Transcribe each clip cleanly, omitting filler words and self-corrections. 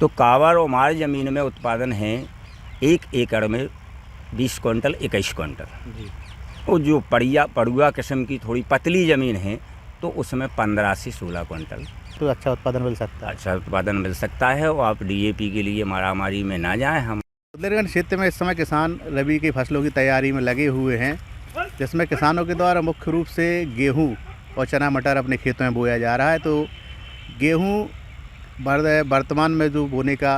तो कांवर और मार ज़मीन में उत्पादन है 1 एकड़ में 20 क्विंटल 21 क्विंटल जी। और जो पड़ुआ किस्म की थोड़ी पतली ज़मीन है तो उसमें 15 से 16 क्विंटल तो अच्छा उत्पादन मिल सकता है। अच्छा उत्पादन मिल सकता है। और आप डीएपी के लिए मारामारी में ना जाएं। हम बुंदेलखंड क्षेत्र में इस समय किसान रबी की फसलों की तैयारी में लगे हुए हैं, जिसमें किसानों के द्वारा मुख्य रूप से गेहूं और चना मटर अपने खेतों में बोया जा रहा है। तो गेहूं वर्तमान में जो बोने का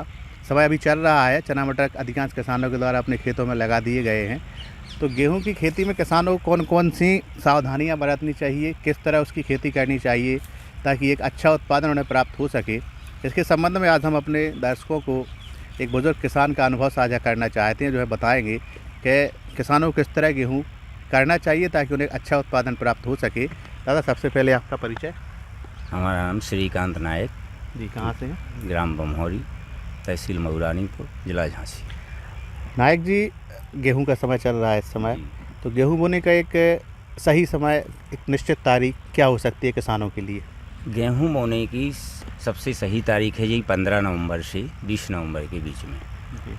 समय अभी चल रहा है, चना मटर अधिकांश किसानों के द्वारा अपने खेतों में लगा दिए गए हैं। तो गेहूं की खेती में किसानों को कौन कौन सी सावधानियां बरतनी चाहिए, किस तरह उसकी खेती करनी चाहिए ताकि एक अच्छा उत्पादन उन्हें प्राप्त हो सके, इसके संबंध में आज हम अपने दर्शकों को एक बुजुर्ग किसान का अनुभव साझा करना चाहते हैं, जो है बताएंगे कि किसानों को किस तरह गेहूँ करना चाहिए ताकि उन्हें अच्छा उत्पादन प्राप्त हो सके। दादा, सबसे पहले आपका परिचय। हमारा नाम श्रीकांत नायक जी, कहाँ से हैं? ग्राम बमहोरी, तहसील मऊरानीपुर, जिला झांसी। नायक जी, गेहूं का समय चल रहा है इस समय, तो गेहूं बोने का एक सही समय, एक निश्चित तारीख क्या हो सकती है किसानों के लिए? गेहूं बोने की सबसे सही तारीख है यही 15 नवंबर से 20 नवंबर के बीच में।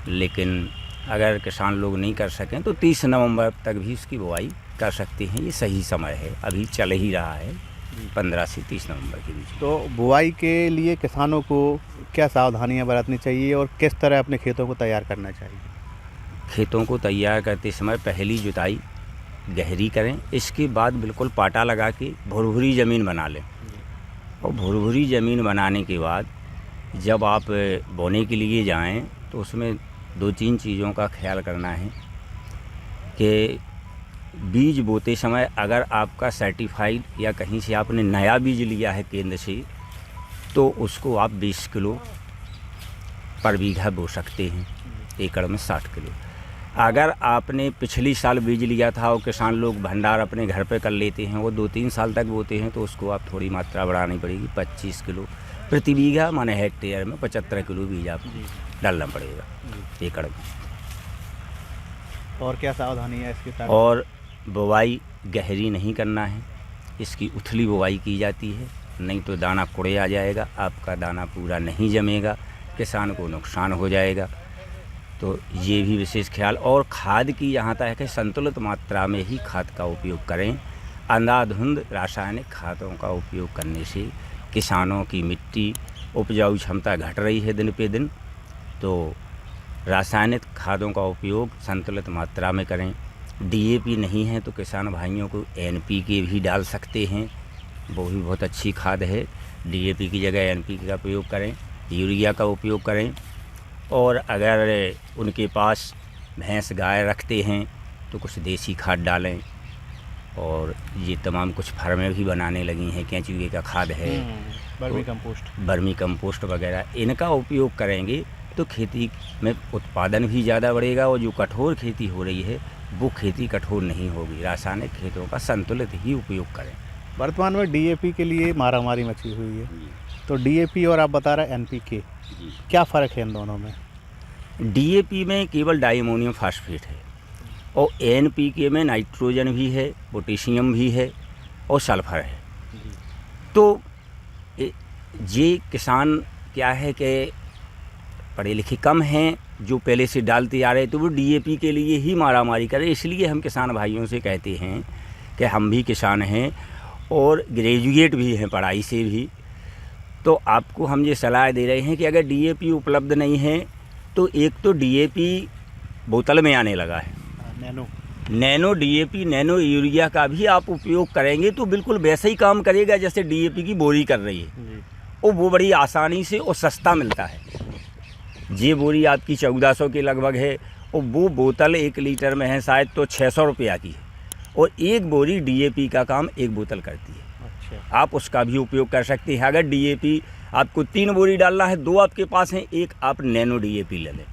लेकिन अगर किसान लोग नहीं कर सकें तो 30 नवंबर तक भी उसकी बुआई कर सकते हैं। ये सही समय है, अभी चल ही रहा है 15 से 30 नवंबर के बीच में। तो बुआई के लिए किसानों को क्या सावधानियां बरतनी चाहिए और किस तरह अपने खेतों को तैयार करना चाहिए? खेतों को तैयार करते समय पहली जुताई गहरी करें, इसके बाद बिल्कुल पाटा लगा के भुरभुरी ज़मीन बना लें। और भुरभुरी ज़मीन बनाने के बाद जब आप बोने के लिए जाएं तो उसमें 2-3 चीज़ों का ख्याल करना है कि बीज बोते समय अगर आपका सर्टिफाइड या कहीं से आपने नया बीज लिया है केंद्र से, तो उसको आप 20 किलो पर बीघा बो सकते हैं, एकड़ में 60 किलो। अगर आपने पिछली साल बीज लिया था और किसान लोग भंडार अपने घर पे कर लेते हैं, वो 2-3 साल तक बोते हैं, तो उसको आप थोड़ी मात्रा बढ़ानी पड़ेगी। 25 किलो प्रति बीघा, माने हेक्टेयर में 75 किलो बीज आप डालना पड़ेगा एकड़ में। और क्या सावधानी है इसके साथ? और बुवाई गहरी नहीं करना है, इसकी उथली बुवाई की जाती है, नहीं तो दाना कुड़े आ जाएगा, आपका दाना पूरा नहीं जमेगा, किसान को नुकसान हो जाएगा। तो ये भी विशेष ख्याल। और खाद की यहाँ तक है कि संतुलित मात्रा में ही खाद का उपयोग करें। अंधाधुंध रासायनिक खादों का उपयोग करने से किसानों की मिट्टी उपजाऊ क्षमता घट रही है दिन पे दिन। तो रासायनिक खादों का उपयोग संतुलित मात्रा में करें। डीएपी नहीं है तो किसान भाइयों को एनपीके भी डाल सकते हैं, वो भी बहुत अच्छी खाद है। डीएपी की जगह एनपीके का उपयोग करें, यूरिया का उपयोग करें। और अगर उनके पास भैंस गाय रखते हैं तो कुछ देसी खाद डालें। और ये तमाम कुछ फार्में भी बनाने लगी हैं, केंचुए का खाद है, बर्मी कंपोस्ट वगैरह, इनका उपयोग करेंगे तो खेती में उत्पादन भी ज़्यादा बढ़ेगा। और जो कठोर खेती हो रही है वो खेती कठोर नहीं होगी। रासायनिक खेतों का संतुलित ही उपयोग करें। वर्तमान में डीएपी के लिए मारामारी मची हुई है, तो डीएपी और आप बता रहे एनपीके, क्या फ़र्क है इन दोनों में? डीएपी में केवल डाइमोनियम फास्फेट है और एनपीके में नाइट्रोजन भी है, पोटेशियम भी है और सल्फर है। तो ये किसान क्या है कि पढ़े लिखे कम हैं, जो पहले से डालते आ रहे, तो वो डीएपी के लिए ही मारामारी करें। इसलिए हम किसान भाइयों से कहते हैं कि हम भी किसान हैं और ग्रेजुएट भी हैं पढ़ाई से भी। तो आपको हम ये सलाह दे रहे हैं कि अगर डीएपी उपलब्ध नहीं है तो एक तो डीएपी बोतल में आने लगा है, नैनो डीएपी, नैनो यूरिया का भी आप उपयोग करेंगे तो बिल्कुल वैसे ही काम करेगा जैसे डीएपी की बोरी कर रही है। और वो बड़ी आसानी से और सस्ता मिलता है। ये बोरी आपकी 1400 के लगभग है और वो बोतल 1 लीटर में है शायद तो 600 रुपया की है। और एक बोरी डीएपी का काम 1 बोतल करती है। अच्छा। आप उसका भी उपयोग कर सकते हैं। अगर डीएपी आपको 3 बोरी डालना है, 2 आपके पास हैं, 1 आप नैनो डीएपी ले लें,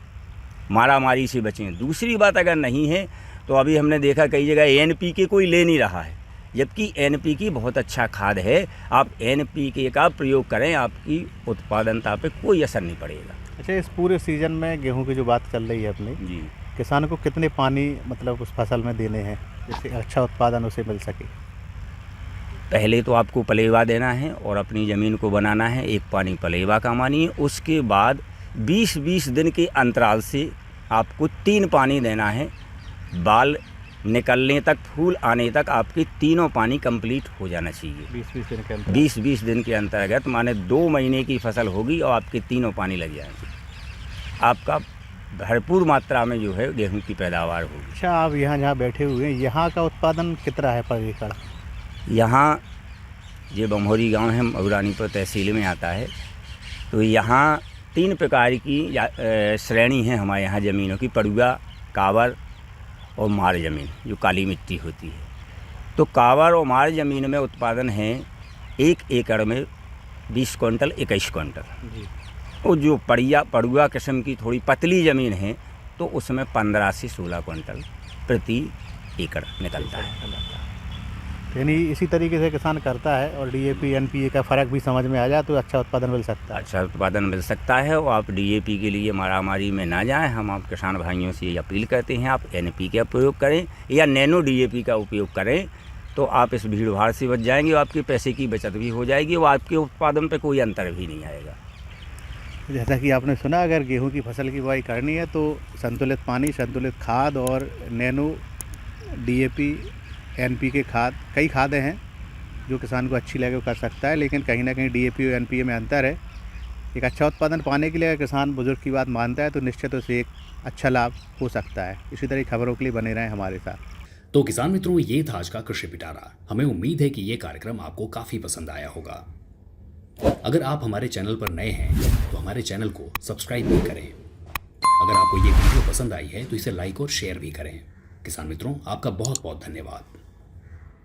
मारामारी से बचें। दूसरी बात, अगर नहीं है तो अभी हमने देखा कई जगह एनपीके कोई ले नहीं रहा है, जबकि एनपीके बहुत अच्छा खाद है। आप एनपीके का प्रयोग करें, आपकी उत्पादनता पे कोई असर नहीं पड़ेगा। अच्छा, इस पूरे सीज़न में गेहूं की जो बात चल रही है अपनी जी, किसान को कितने पानी मतलब उस फसल में देने हैं जिससे अच्छा उत्पादन उसे मिल सके? पहले तो आपको पलेवा देना है और अपनी ज़मीन को बनाना है। 1 पानी पलेवा का मानिए। उसके बाद 20-20 दिन के अंतराल से आपको 3 पानी देना है। बाल निकलने तक, फूल आने तक आपके तीनों पानी कंप्लीट हो जाना चाहिए। 20-20 दिन के अंदर 20-20 दिन के अंतर्गत माने 2 महीने की फसल होगी और आपके तीनों पानी लग जाएंगे। आपका भरपूर मात्रा में जो है गेहूं की पैदावार होगी। अच्छा, आप यहाँ जहाँ बैठे हुए हैं, यहाँ का उत्पादन कितना है पर एकड़? यहाँ ये बम्होरी गांव है, मऊरानीपुर तहसील में आता है। तो यहाँ 3 प्रकार की श्रेणी है हमारे यहाँ ज़मीनों की, पड़ुआ, कावर और मार ज़मीन, जो काली मिट्टी होती है। तो कावर और मार ज़मीन में उत्पादन है 1 एकड़ में 20 क्विंटल 21 क्विंटल जी। और जो पड़ुआ किस्म की थोड़ी पतली ज़मीन है तो उसमें 15 से 16 क्विंटल प्रति एकड़ निकलता है। यानी इसी तरीके से किसान करता है और डीएपी एनपीए का फ़र्क भी समझ में आ जाए तो अच्छा उत्पादन मिल सकता है। अच्छा उत्पादन मिल सकता है। और आप डीएपी के लिए मारामारी में ना जाएं। हम आप किसान भाइयों से ये अपील करते हैं, आप एनपीके का प्रयोग करें या नैनो डीएपी का उपयोग करें, तो आप इस भीड़ भाड़ से बच जाएंगे और आपके पैसे की बचत भी हो जाएगी और आपके उत्पादन पर कोई अंतर भी नहीं आएगा। जैसा कि आपने सुना, अगर गेहूं की फसल की बुआई करनी है तो संतुलित पानी, संतुलित खाद और नैनो डीएपी एनपीके खाद, कई खादें हैं जो किसान को अच्छी लगे वो कर सकता है, लेकिन कहीं ना कहीं डीएपी और एनपीए में अंतर है। एक अच्छा उत्पादन पाने के लिए अगर किसान बुजुर्ग की बात मानता है तो निश्चित उसे एक अच्छा लाभ हो सकता है। इसी तरह खबरों के लिए बने रहें हमारे साथ। तो किसान मित्रों, ये था आज का कृषि पिटारा। हमें उम्मीद है कि ये कार्यक्रम आपको काफ़ी पसंद आया होगा। अगर आप हमारे चैनल पर नए हैं तो हमारे चैनल को सब्सक्राइब भी करें। अगर आपको ये वीडियो पसंद आई है तो इसे लाइक और शेयर भी करें। किसान मित्रों, आपका बहुत बहुत धन्यवाद।